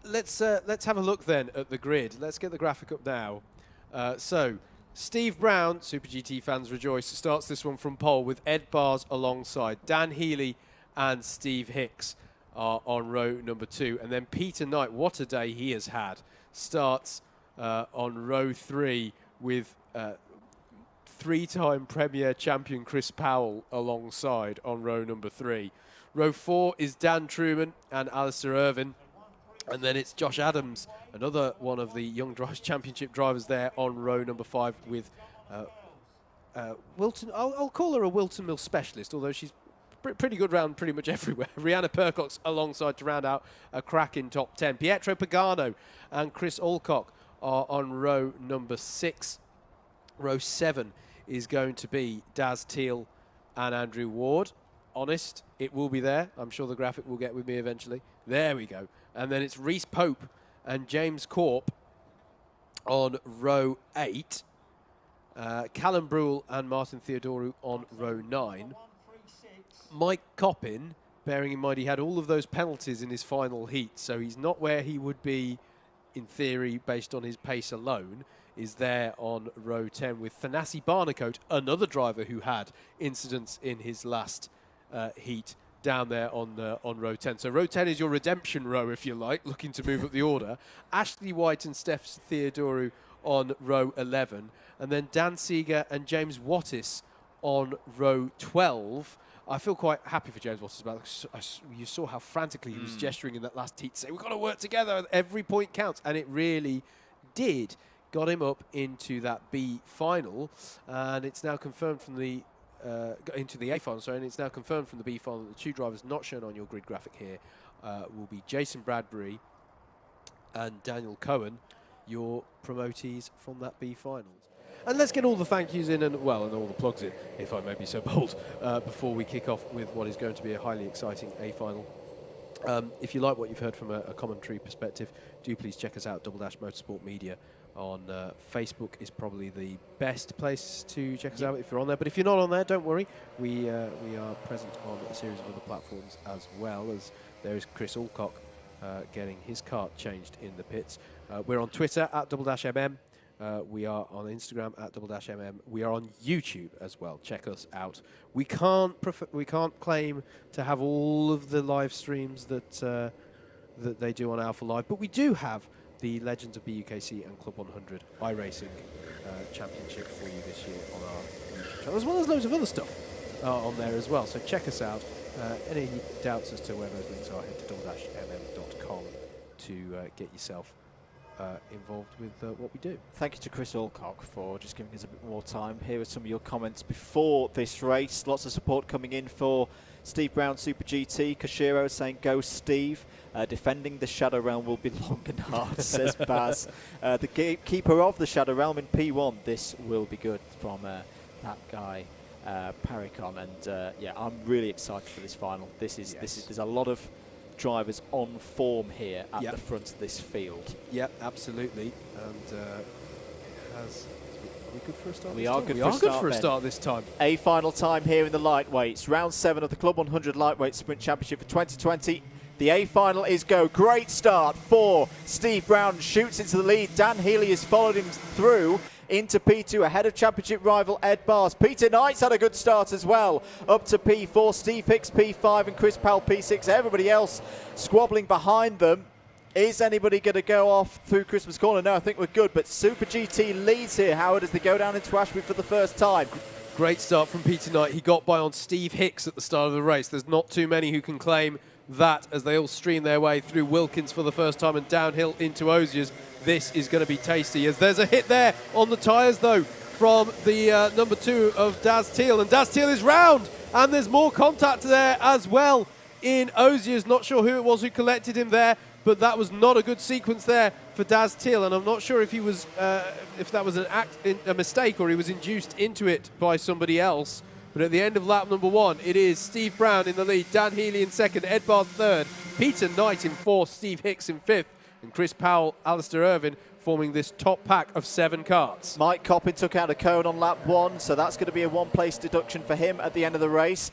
let's have a look then at the grid. Let's get the graphic up now. So Steve Brown, Super GT fans rejoice, starts this one from pole with Ed Bars alongside. Dan Healey and Steve Hicks are on row number 2. And then Peter Knight, what a day he has had, starts on row 3 with 3-time Premier Champion Chris Powell alongside on row number 3. Row 4 is Dan Truman and Alistair Irvin. And then it's Josh Adams, another one of the Young Drivers Championship drivers there on row number 5 with Whilton. I'll call her a Whilton Mill specialist, although she's pretty good round pretty much everywhere. Rihanna Percox alongside to round out a cracking top 10. Pietro Pagano and Chris Alcock are on row number 6. Row 7 is going to be Daz Teal and Andrew Ward. Honest, it will be there. I'm sure the graphic will get with me eventually. There we go. And then it's Reese Pope and James Corp on row 8. Callum Brule and Martin Theodoru on row 9. Mike Coppin, bearing in mind he had all of those penalties in his final heat, so he's not where he would be in theory based on his pace alone, is there on row 10 with Thanasi Barnacote, another driver who had incidents in his last heat, down there on row 10. So row 10 is your redemption row, if you like, looking to move up the order. Ashley White and Steph Theodoru on row 11. And then Dan Seeger and James Wattis on row 12. I feel quite happy for James Wattis about it. You saw how frantically he was gesturing in that last heat to say, we've got to work together, every point counts. And it really did. Got him up into that B final. And it's now confirmed from the into the A final, sorry, and it's now confirmed from the B final that the 2 drivers not shown on your grid graphic here will be Jason Bradbury and Daniel Cohen, your promotees from that B finals. And let's get all the thank yous in and all the plugs in, if I may be so bold, before we kick off with what is going to be a highly exciting A final. If you like what you've heard from a commentary perspective, do please check us out. Dash Motorsport Media on Facebook is probably the best place to check us out if you're on there. But if you're not on there, don't worry. We are present on a series of other platforms as well, as there is Chris Alcock getting his car changed in the pits. We're on Twitter at @MM. We are on Instagram at @MM. We are on YouTube as well. Check us out. We can't claim to have all of the live streams that they do on Alpha Live, but we do have the Legends of BUKC and Club 100 iRacing Championship for you this year on our YouTube channel, as well as loads of other stuff on there as well. So check us out. Any doubts as to where those links are, head to @mm.com to get yourself involved with what we do. Thank you to Chris Alcock for just giving us a bit more time. Here are some of your comments before this race. Lots of support coming in for Steve Brown Super GT. Koshiro saying go Steve. Defending the Shadow Realm will be long and hard, says Baz. The gatekeeper of the Shadow Realm in P1. This will be good from that guy Paricon. And yeah, I'm really excited for this final. There's a lot of drivers on form here at the front of this field. Yeah, absolutely. And are we good for a start? We are good for a start this time. A final time here in the lightweights. Round 7 of the Club 100 Lightweight Sprint Championship for 2020. The A final is go. Great start for Steve Brown. Shoots into the lead. Dan Healey has followed him through into P2 ahead of championship rival Ed Bars. Peter Knight's had a good start as well. Up to P4. Steve Hicks P5 and Chris Powell P6. Everybody else squabbling behind them. Is anybody going to go off through Christmas Corner? No, I think we're good. But Super GT leads here, Howard, as they go down into Ashby for the first time. Great start from Peter Knight. He got by on Steve Hicks at the start of the race. There's not too many who can claim that as they all stream their way through Wilkins for the first time and downhill into Osiers. This is going to be tasty, as there's a hit there on the tyres though from the number 2 of Daz Teal, and Daz Teal is round, and there's more contact there as well in Osiers. Not sure who it was who collected him there, but that was not a good sequence there for Daz Teal, and I'm not sure if he was if that was a mistake or he was induced into it by somebody else. But at the end of lap number 1, it is Steve Brown in the lead, Dan Healey in 2nd, Ed Bars 3rd, Peter Knight in 4th, Steve Hicks in 5th, and Chris Powell, Alistair Irvin forming this top pack of 7 karts. Mike Coppin took out a cone on lap 1, so that's going to be a 1-place deduction for him at the end of the race.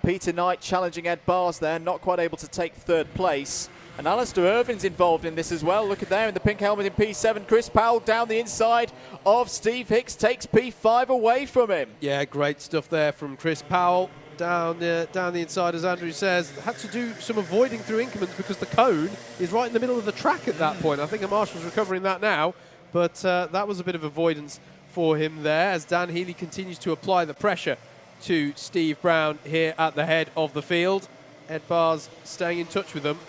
Peter Knight challenging Ed Bars there, not quite able to take 3rd place. And Alistair Irvin's involved in this as well. Look at there in the pink helmet in P7. Chris Powell down the inside of Steve Hicks, takes P5 away from him. Yeah, great stuff there from Chris Powell. Down the inside, as Andrew says. Had to do some avoiding through Inkermans because the cone is right in the middle of the track at that point. I think a marshal's recovering that now, but that was a bit of avoidance for him there as Dan Healey continues to apply the pressure to Steve Brown here at the head of the field. Ed Barr's staying in touch with them.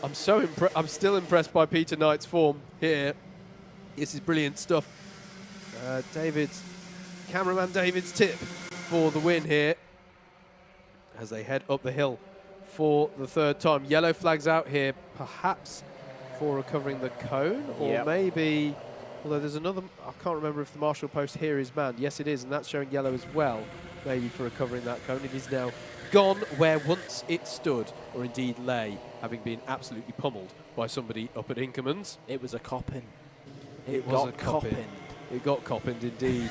I'm still impressed by Peter Knight's form here. This is brilliant stuff. Cameraman David's tip for the win here as they head up the hill for the third time. Yellow flags out here, perhaps for recovering the cone, or maybe, although there's another, I can't remember if the marshal post here is manned. Yes, it is, and that's showing yellow as well, maybe for recovering that cone. It is now gone where once it stood, or indeed lay, having been absolutely pummeled by somebody up at Inkermans. It was a coppin. It got coppined. It got coppined indeed.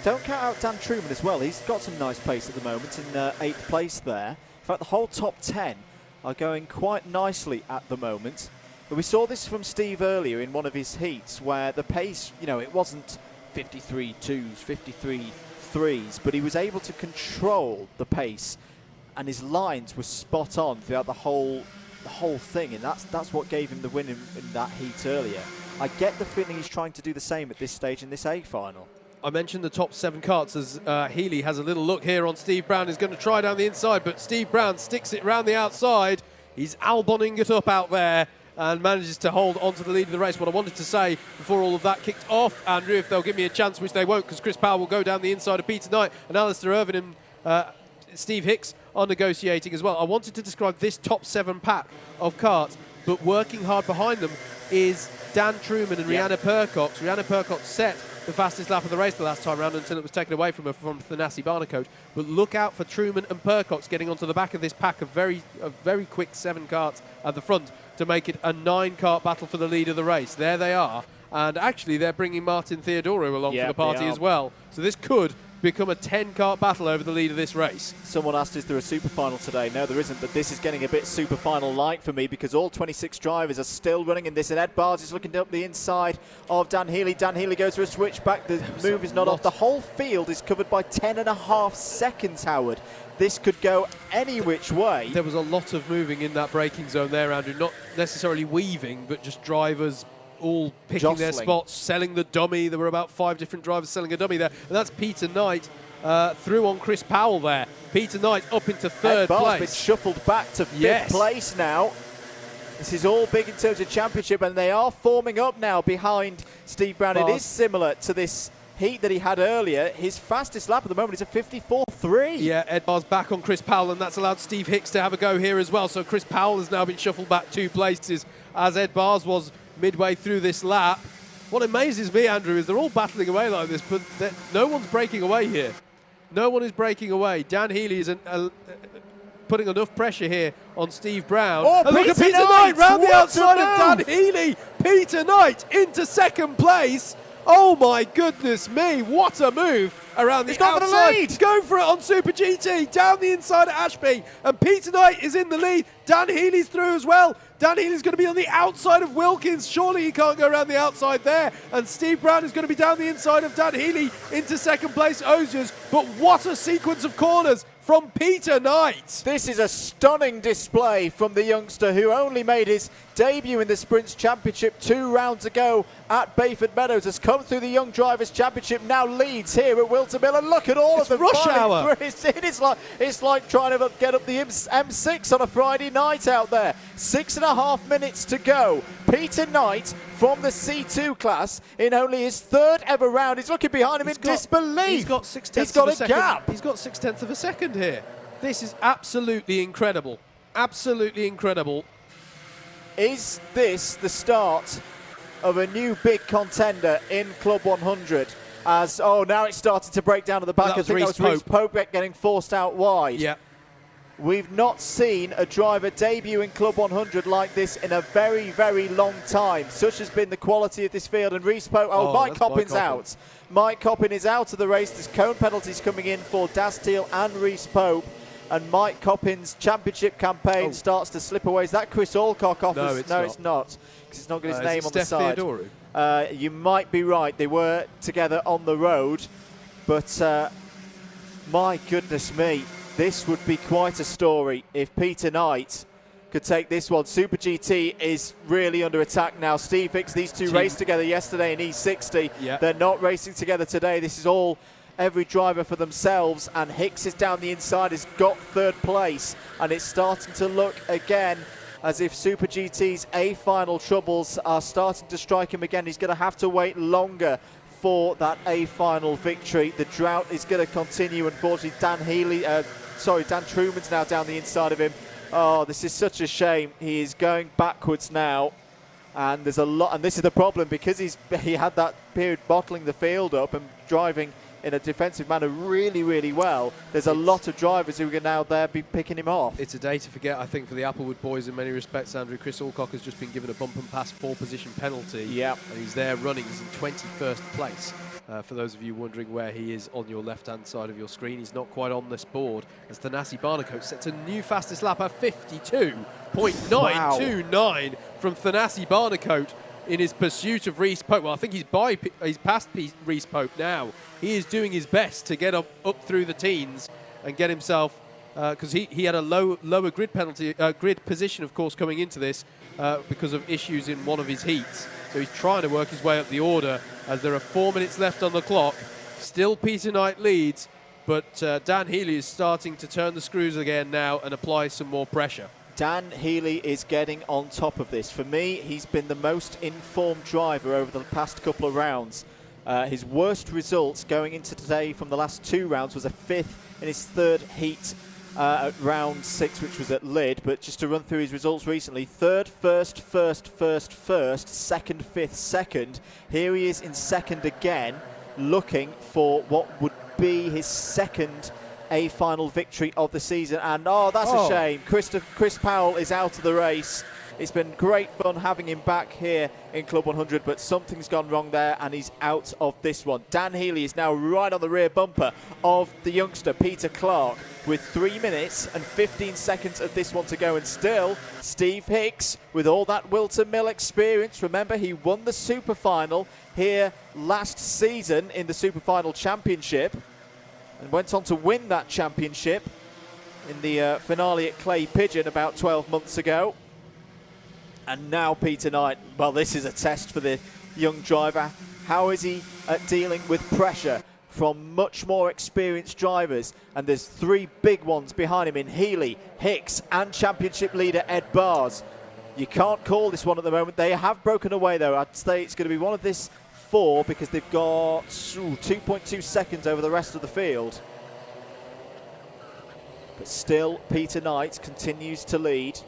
Don't count out Dan Truman as well. He's got some nice pace at the moment in 8th place there. In fact, the whole top 10 are going quite nicely at the moment. But we saw this from Steve earlier in one of his heats where the pace, it wasn't 53 2s, 53 3s, but he was able to control the pace and his lines were spot on throughout the whole thing, and that's what gave him the win in that heat earlier. I get the feeling he's trying to do the same at this stage in this A final. I mentioned the top 7 carts as Healey has a little look here on Steve Brown. He's going to try down the inside, but Steve Brown sticks it round the outside. He's Alboning it up out there and manages to hold onto the lead of the race. What I wanted to say before all of that kicked off, Andrew, if they'll give me a chance, which they won't, because Chris Powell will go down the inside of Peter Knight, and Alistair Irvin and Steve Hicks are negotiating as well. I wanted to describe this top 7 pack of karts, but working hard behind them is Dan Truman and Rihanna Percox. Rihanna Percox set the fastest lap of the race the last time round until it was taken away from her from Thanasi Barnacote. But look out for Truman and Percox getting onto the back of this pack of very quick 7 karts at the front to make it a 9-kart battle for the lead of the race. There they are. And actually, they're bringing Martin Theodoro along for the party as well. So this could become a 10-kart battle over the lead of this race. Someone asked, is there a super final today? No, there isn't, but this is getting a bit super final-like for me because all 26 drivers are still running in this, and Ed Barrs is looking up the inside of Dan Healey. Dan Healey goes for a switchback. The move is not off. The whole field is covered by 10.5 seconds, Howard. This could go any which way. There was a lot of moving in that braking zone there, Andrew. Not necessarily weaving, but just drivers all picking their spots, selling the dummy. There were about 5 different drivers selling a dummy there. And that's Peter Knight through on Chris Powell there. Peter Knight up into 3rd place. Been shuffled back to 5th place now. This is all big in terms of championship, and they are forming up now behind Steve Brown. It is similar to this heat that he had earlier. His fastest lap at the moment is a 54.3. Yeah, Ed Barr's back on Chris Powell, and that's allowed Steve Hicks to have a go here as well. So Chris Powell has now been shuffled back 2 places, as Ed Barr's was midway through this lap. What amazes me, Andrew, is they're all battling away like this, but no one's breaking away here. No one is breaking away. Dan Healey is putting enough pressure here on Steve Brown. Oh, and look at Peter Knight round the outside of Dan Healey. Peter Knight into 2nd place. Oh my goodness me, what a move around the outside. He's going for it on Super GT, down the inside of Ashby, and Peter Knight is in the lead. Dan Healey's through as well. Dan Healey's going to be on the outside of Wilkins. Surely he can't go around the outside there. And Steve Brown is going to be down the inside of Dan Healey into 2nd place Osiers. But what a sequence of corners from Peter Knight. This is a stunning display from the youngster who only made his debut in the Sprints Championship 2 rounds ago at Bayford Meadows. Has come through the Young Drivers Championship, now leads here at Whilton Mill, and look at all of them. Rush hour. It's like trying to get up the M6 on a Friday night out there. 6.5 minutes to go. Peter Knight from the C2 class in only his 3rd ever round. He's looking behind him in disbelief. He's got 6/10 He's got of a a gap. He's got 6/10 of a second here. This is absolutely incredible. Absolutely incredible. Is this the start of a new big contender in Club 100? As now it's starting to break down at the back. I think that was Reece Pope getting forced out wide. Yeah. We've not seen a driver debut in Club 100 like this in a very, very long time. Such has been the quality of this field. And Reece Pope, Mike Coppin's out. Mike Coppin is out of the race. There's cone penalties coming in for Das Teal and Reece Pope. and Mike Coppin's championship campaign starts to slip away. Is that Chris Alcock off? No, it's not, because it's not got his name on the Steph side. Theodoru? You might be right. They were together on the road, but my goodness me, this would be quite a story if Peter Knight could take this one. Super GT is really under attack now. Steve Hicks, these two raced together yesterday in E60. Yeah. They're not racing together today. This is all every driver for themselves, and Hicks is down the inside, has got third place, and it's starting to look again as if Super GT's A-final troubles are starting to strike him again. He's going to have to wait longer for that A-final victory. The drought is going to continue. Unfortunately, Dan Truman's now down the inside of him. Oh, this is such a shame. He is going backwards now, and there's a lot. And this is the problem, because he had that period bottling the field up and driving in a defensive manner really, really well. There's a lot of drivers who are now there be picking him off. It's a day to forget, I think, for the Applewood boys in many respects, Andrew. Chris Alcock has just been given a bump and pass 4-position penalty. Yeah. And he's there running. He's in 21st place. For those of you wondering where he is on your left-hand side of your screen, he's not quite on this board, as Thanasi Barnacote sets a new fastest lap at 52.929 from Thanasi Barnacote in his pursuit of Reece Pope. Well, I think he's past Reece Pope now. He is doing his best to get up through the teens and get himself, because he had a lower grid penalty, grid position, of course, coming into this because of issues in one of his heats. So he's trying to work his way up the order as there are 4 minutes left on the clock. Still Peter Knight leads, but Dan Healey is starting to turn the screws again now and apply some more pressure. Dan Healey is getting on top of this. For me, he's been the most informed driver over the past couple of rounds. His worst results going into today from the last 2 rounds was a 5th in his 3rd heat at round 6, which was at Lyd. But just to run through his results recently: 3rd, 1st, 1st, 1st, 1st, 2nd, 5th, 2nd. Here he is in 2nd again, looking for what would be his 2nd A-final victory of the season. And that's a shame. Chris Powell is out of the race. It's been great fun having him back here in Club 100, but something's gone wrong there, and he's out of this one. Dan Healey is now right on the rear bumper of the youngster Peter Clark, with 3 minutes and 15 seconds of this one to go. And still, Steve Hicks, with all that Whilton Mill experience. Remember, he won the Super Final here last season in the Super Final Championship, and went on to win that championship in the finale at Clay Pigeon about 12 months ago. And now Peter Knight, well, this is a test for the young driver. How is he at dealing with pressure from much more experienced drivers? And there's 3 big ones behind him in Healey, Hicks, and championship leader Ed Bars. You can't call this one at the moment. They have broken away, though. I'd say it's going to be one of this 4, because they've got 2.2 seconds over the rest of the field. But still, Peter Knight continues to lead.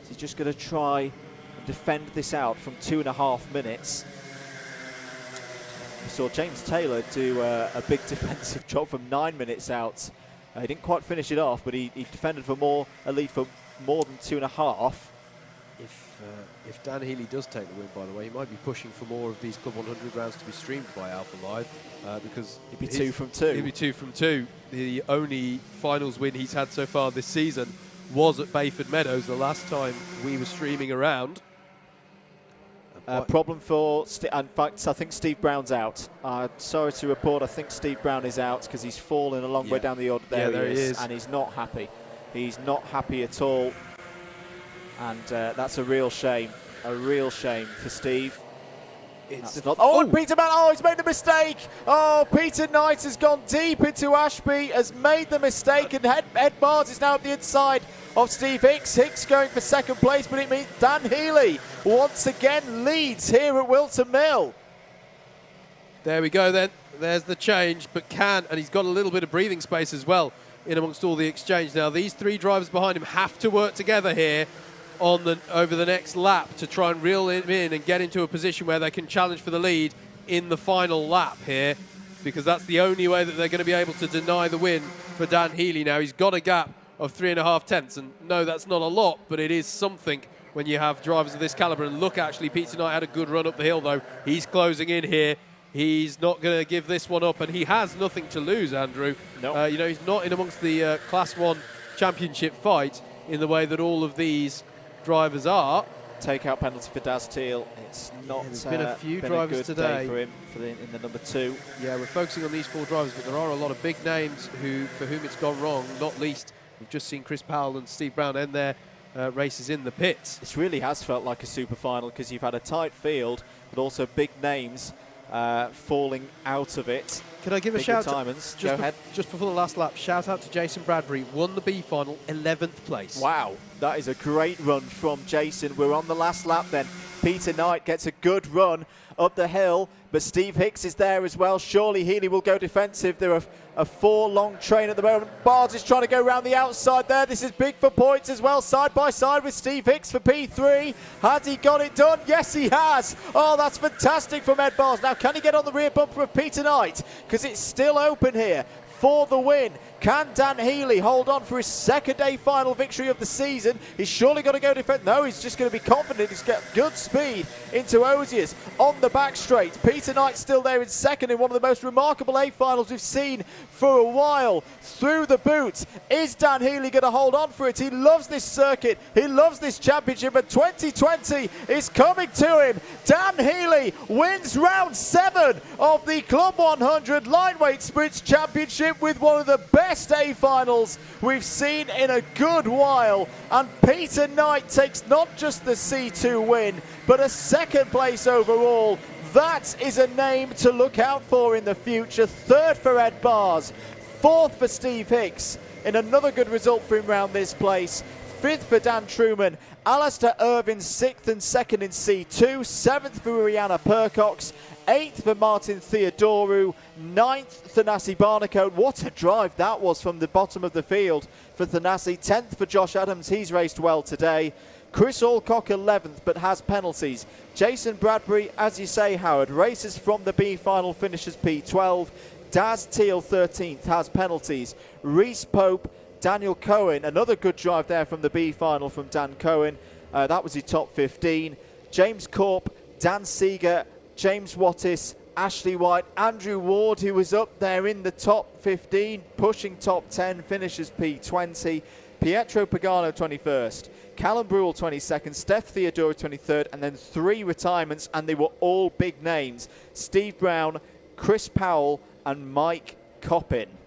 He's just going to try and defend this out from 2.5 minutes. We saw James Taylor do a big defensive job from 9 minutes out. He didn't quite finish it off, but he defended for a lead for more than 2.5. If Dan Healey does take the win, by the way, he might be pushing for more of these Club 100 rounds to be streamed by Alpha Live, because he'd be 2 from 2. He'd be 2 from 2. The only finals win he's had so far this season was at Bayford Meadows the last time we were streaming around. Problem for, in fact, I think Steve Brown's out. Sorry to report, I think Steve Brown is out, because he's fallen a long way down the order. There he is, and he's not happy. He's not happy at all. And that's a real shame for Steve. It's not. Peter Mann, he's made the mistake. Peter Knight has gone deep into Ashby, has made the mistake, and Ed Bars is now at the inside of Steve Hicks. Hicks going for 2nd place, but it means Dan Healey once again leads here at Whilton Mill. There we go then. There's the change, but and he's got a little bit of breathing space as well in amongst all the exchange. Now, these 3 drivers behind him have to work together here over the next lap to try and reel him in and get into a position where they can challenge for the lead in the final lap here, because that's the only way that they're going to be able to deny the win for Dan Healey. Now, he's got a gap of 3.5 tenths, and no, that's not a lot, but it is something when you have drivers of this caliber. And look, actually, Peter Knight had a good run up the hill, though. He's closing in here. He's not going to give this one up, and he has nothing to lose, Andrew. No. You know, he's not in amongst the Class 1 championship fight in the way that all of these drivers are. Take-out penalty for Daz Teal. It's not there's been a few drivers today for him in the number 2. Yeah, we're focusing on these 4 drivers, but there are a lot of big names for whom it's gone wrong, not least we've just seen Chris Powell and Steve Brown end their races in the pits. This really has felt like a super final because you've had a tight field, but also big names falling out of it. Can I give a shout out? Go ahead. Just before the last lap, shout out to Jason Bradbury, won the B final, 11th place. Wow, that is a great run from Jason. We're on the last lap then. Peter Knight gets a good run up the hill, but Steve Hicks is there as well. Surely Healey will go defensive. There are a 4-long train at the moment. Barnes is trying to go around the outside there. This is big for points as well, side by side with Steve Hicks for P3. Has he got it done? Yes, he has. Oh, that's fantastic from Ed Barnes. Now, can he get on the rear bumper of Peter Knight? Because it's still open here for the win. Can Dan Healey hold on for his second A final victory of the season? He's surely got to go defend. No, he's just going to be confident. He's got good speed into Oziers on the back straight. Peter Knight still there in second in one of the most remarkable A finals we've seen for a while. Through the boot. Is Dan Healey going to hold on for it? He loves this circuit. He loves this championship, and 2020 is coming to him. Dan Healey wins round 7 of the Club 100 Lightweight Sprints Championship with one of the best A finals we've seen in a good while, and Peter Knight takes not just the C2 win but a second place overall. That is a name to look out for in the future. 3rd for Ed Barnes, 4th for Steve Hicks in another good result for him round this place. 5th for Dan Truman, Alistair Irvin 6th and 2nd in C2, 7th for Rihanna Percox, 8th for Martin Theodorou, 9th Thanasi Barnacote. What a drive that was from the bottom of the field for Thanasi. 10th for Josh Adams, he's raced well today. Chris Alcock 11th but has penalties. Jason Bradbury, as you say, Howard, races from the B final, finishes P12. Daz Teal 13th has penalties. Reese Pope, Daniel Cohen, another good drive there from the B final from Dan Cohen. That was his top 15. James Corp, Dan Seeger, James Wattis, Ashley White, Andrew Ward, who was up there in the top 15, pushing top 10, finishes P20. Pietro Pagano 21st, Callum Brule 22nd, Steph Theodore 23rd, and then 3 retirements, and they were all big names. Steve Brown, Chris Powell, and Mike Coppin.